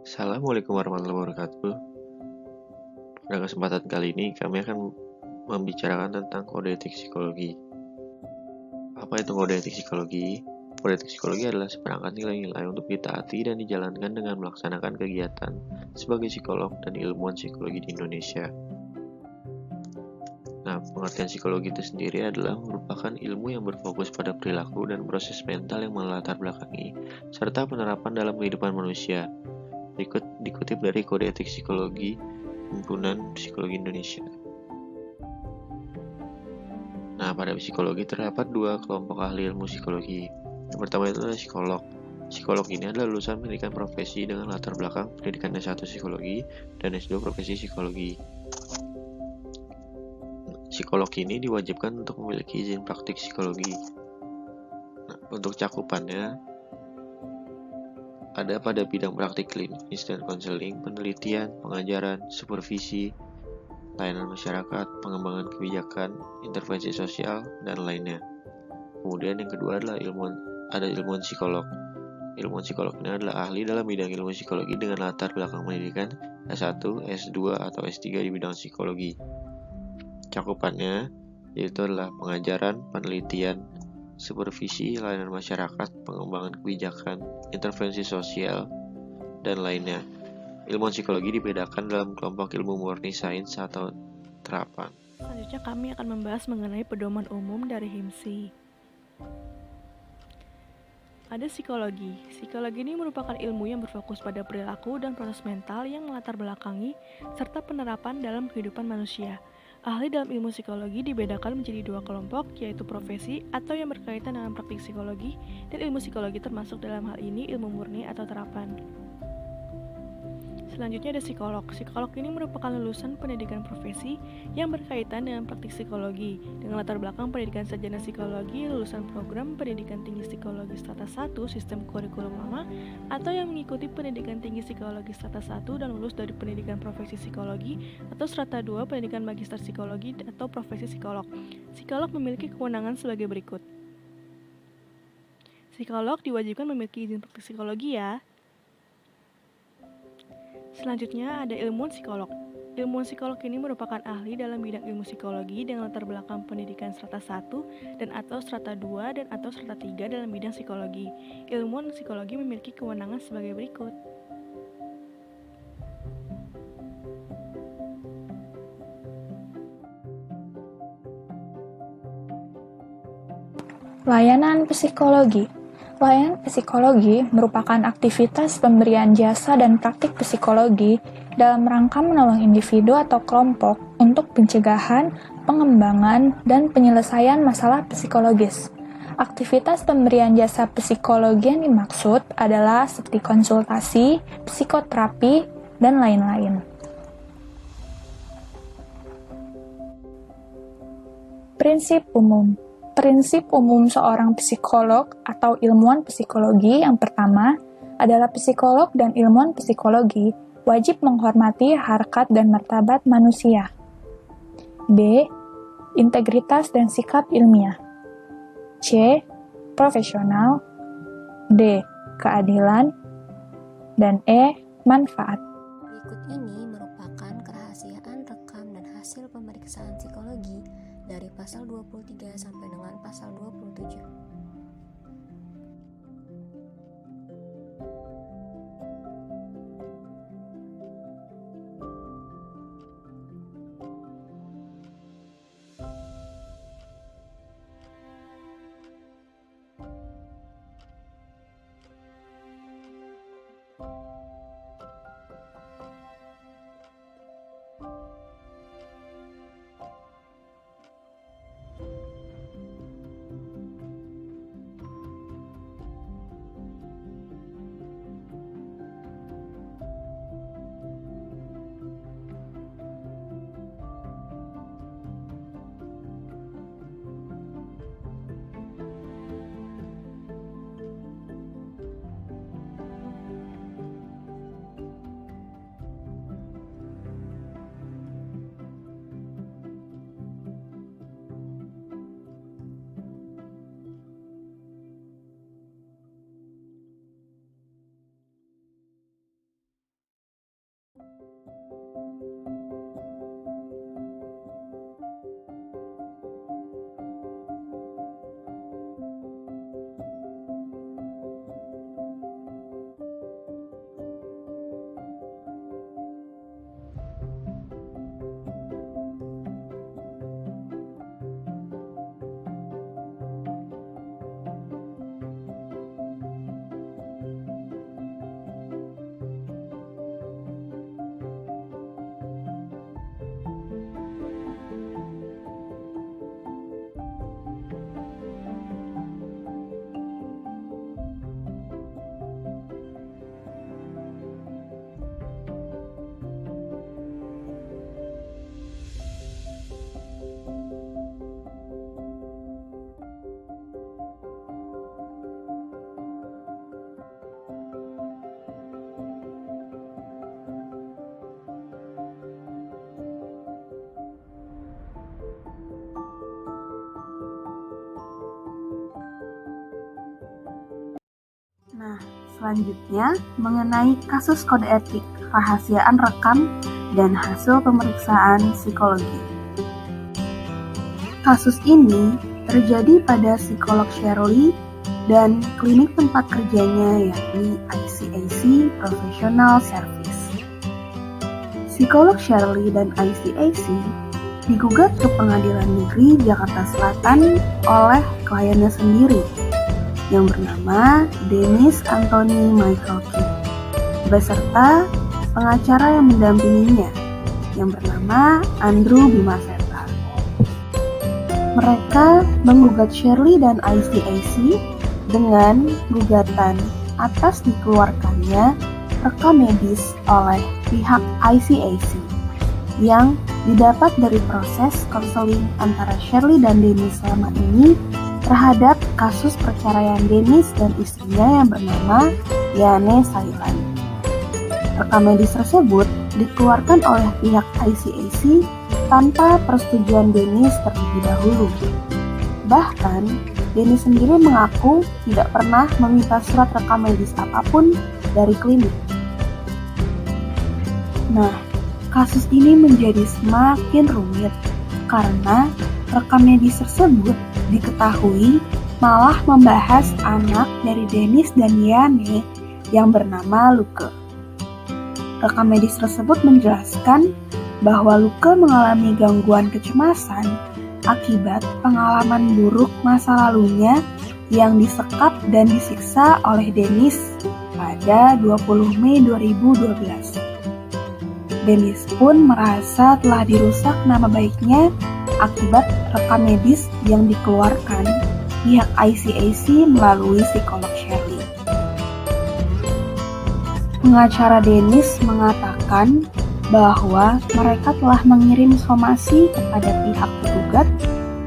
Assalamualaikum warahmatullahi wabarakatuh. Pada kesempatan kali ini kami akan membicarakan tentang kode etik psikologi. Apa itu kode etik psikologi? Kode etik psikologi adalah seperangkat nilai-nilai untuk ditaati dan dijalankan dengan melaksanakan kegiatan sebagai psikolog dan ilmuwan psikologi di Indonesia. Nah, pengertian psikologi itu sendiri adalah merupakan ilmu yang berfokus pada perilaku dan proses mental yang melatar belakangi serta penerapan dalam kehidupan manusia. Berikut dikutip dari Kode Etik Psikologi Himpunan Psikologi Indonesia. Nah, pada psikologi terdapat dua kelompok ahli ilmu psikologi. Yang pertama itu adalah psikolog. Psikolog ini adalah lulusan pendidikan profesi dengan latar belakang pendidikan S1 psikologi dan S2 profesi psikologi. Psikolog ini diwajibkan untuk memiliki izin praktik psikologi. Nah, untuk cakupannya ada pada bidang praktik klinis dan konseling, penelitian, pengajaran, supervisi, layanan masyarakat, pengembangan kebijakan, intervensi sosial, dan lainnya. Kemudian yang kedua adalah ilmuwan psikolog. Ilmuwan psikolog ini adalah ahli dalam bidang ilmu psikologi dengan latar belakang pendidikan S1, S2, atau S3 di bidang psikologi. Cakupannya yaitu adalah pengajaran, penelitian, supervisi, layanan masyarakat, pengembangan kebijakan, intervensi sosial, dan lainnya. Ilmuwan psikologi dibedakan dalam kelompok ilmu murni sains atau terapan. Selanjutnya kami akan membahas mengenai pedoman umum dari HIMSI. Ada psikologi. Psikologi ini merupakan ilmu yang berfokus pada perilaku dan proses mental yang melatar belakangi serta penerapan dalam kehidupan manusia. Ahli dalam ilmu psikologi dibedakan menjadi dua kelompok, yaitu profesi atau yang berkaitan dengan praktik psikologi dan ilmu psikologi termasuk dalam hal ini ilmu murni atau terapan. Selanjutnya ada psikolog. Psikolog ini merupakan lulusan pendidikan profesi yang berkaitan dengan praktik psikologi dengan latar belakang pendidikan sarjana psikologi, lulusan program pendidikan tinggi psikologi strata 1 sistem kurikulum lama, atau yang mengikuti pendidikan tinggi psikologi strata 1 dan lulus dari pendidikan profesi psikologi atau strata 2 pendidikan magister psikologi atau profesi psikolog. Psikolog memiliki kewenangan sebagai berikut. Psikolog diwajibkan memiliki izin praktik psikologi ya. Selanjutnya ada ilmuwan psikolog. Ilmuwan psikolog ini merupakan ahli dalam bidang ilmu psikologi dengan latar belakang pendidikan strata 1 dan atau strata 2 dan atau strata 3 dalam bidang psikologi. Ilmuwan psikologi memiliki kewenangan sebagai berikut. Layanan psikologi. Layanan psikologi merupakan aktivitas pemberian jasa dan praktik psikologi dalam rangka menolong individu atau kelompok untuk pencegahan, pengembangan, dan penyelesaian masalah psikologis. Aktivitas pemberian jasa psikologi yang dimaksud adalah seperti konsultasi, psikoterapi, dan lain-lain. Prinsip umum. Prinsip umum seorang psikolog atau ilmuwan psikologi yang pertama adalah psikolog dan ilmuwan psikologi wajib menghormati harkat dan martabat manusia. B. Integritas dan sikap ilmiah. C. Profesional. D. Keadilan. Dan E. Manfaat. Berikut ini merupakan kerahasiaan rekam dan hasil pemeriksaan psikologi dari pasal 23 sampai dengan pasal 27. Selanjutnya, mengenai kasus kode etik, rahasiaan rekam, dan hasil pemeriksaan psikologi. Kasus ini terjadi pada psikolog Shirley dan klinik tempat kerjanya yakni ICAC Professional Service. Psikolog Shirley dan ICAC digugat ke Pengadilan Negeri Jakarta Selatan oleh kliennya sendiri yang bernama Dennis Anthony Michael King beserta pengacara yang mendampinginya yang bernama Andrew Bimaseta. Mereka menggugat Shirley dan ICAC dengan gugatan atas dikeluarkannya rekam medis oleh pihak ICAC yang didapat dari proses konseling antara Shirley dan Dennis selama ini terhadap kasus perceraian Dennis dan istrinya yang bernama Yane Sailan. Rekam medis tersebut dikeluarkan oleh pihak ICAC tanpa persetujuan Dennis terlebih dahulu. Bahkan, Dennis sendiri mengaku tidak pernah meminta surat rekam medis apapun dari klinik. Nah, kasus ini menjadi semakin rumit karena rekam medis tersebut diketahui malah membahas anak dari Dennis dan Yane yang bernama Luke. Rekam medis tersebut menjelaskan bahwa Luke mengalami gangguan kecemasan akibat pengalaman buruk masa lalunya yang disekap dan disiksa oleh Dennis pada 20 Mei 2012. Dennis pun merasa telah dirusak nama baiknya akibat rekam medis yang dikeluarkan pihak ICAC melalui psikolog Shirley. Pengacara Dennis mengatakan bahwa mereka telah mengirim somasi kepada pihak tergugat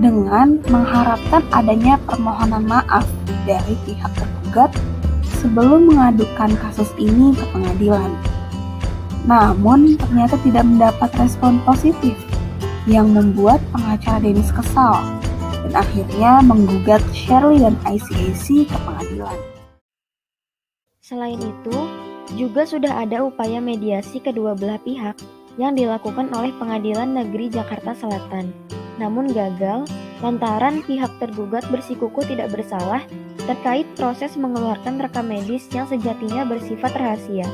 dengan mengharapkan adanya permohonan maaf dari pihak tergugat sebelum mengadukan kasus ini ke pengadilan. Namun ternyata tidak mendapat respon positif yang membuat pengacara Dennis kesal dan akhirnya menggugat Shirley dan ICAC ke pengadilan. Selain itu, juga sudah ada upaya mediasi kedua belah pihak yang dilakukan oleh Pengadilan Negeri Jakarta Selatan, namun gagal lantaran pihak tergugat bersikukuh tidak bersalah terkait proses mengeluarkan rekam medis yang sejatinya bersifat rahasia.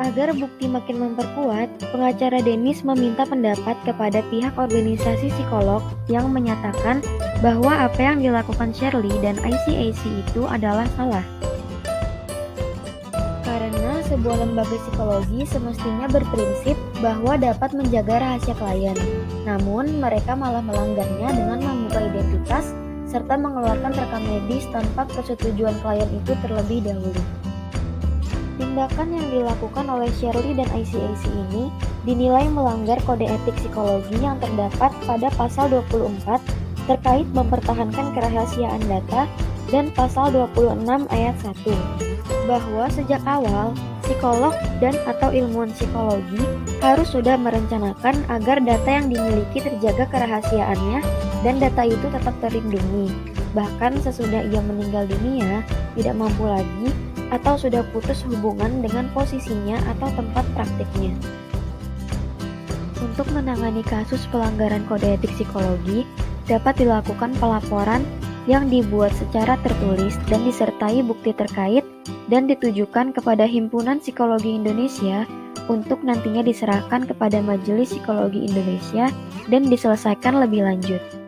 Agar bukti makin memperkuat, pengacara Dennis meminta pendapat kepada pihak organisasi psikolog yang menyatakan bahwa apa yang dilakukan Shirley dan ICAC itu adalah salah. Karena sebuah lembaga psikologi semestinya berprinsip bahwa dapat menjaga rahasia klien, namun mereka malah melanggarnya dengan membuka identitas serta mengeluarkan rekam medis tanpa persetujuan klien itu terlebih dahulu. Tindakan yang dilakukan oleh Shirley dan ICAC ini dinilai melanggar kode etik psikologi yang terdapat pada pasal 24 terkait mempertahankan kerahasiaan data dan pasal 26 ayat 1. Bahwa sejak awal, psikolog dan atau ilmuwan psikologi harus sudah merencanakan agar data yang dimiliki terjaga kerahasiaannya dan data itu tetap terlindungi. Bahkan sesudah ia meninggal dunia, tidak mampu lagi atau sudah putus hubungan dengan posisinya atau tempat praktiknya. Untuk menangani kasus pelanggaran kode etik psikologi, dapat dilakukan pelaporan yang dibuat secara tertulis dan disertai bukti terkait dan ditujukan kepada Himpunan Psikologi Indonesia untuk nantinya diserahkan kepada Majelis Psikologi Indonesia dan diselesaikan lebih lanjut.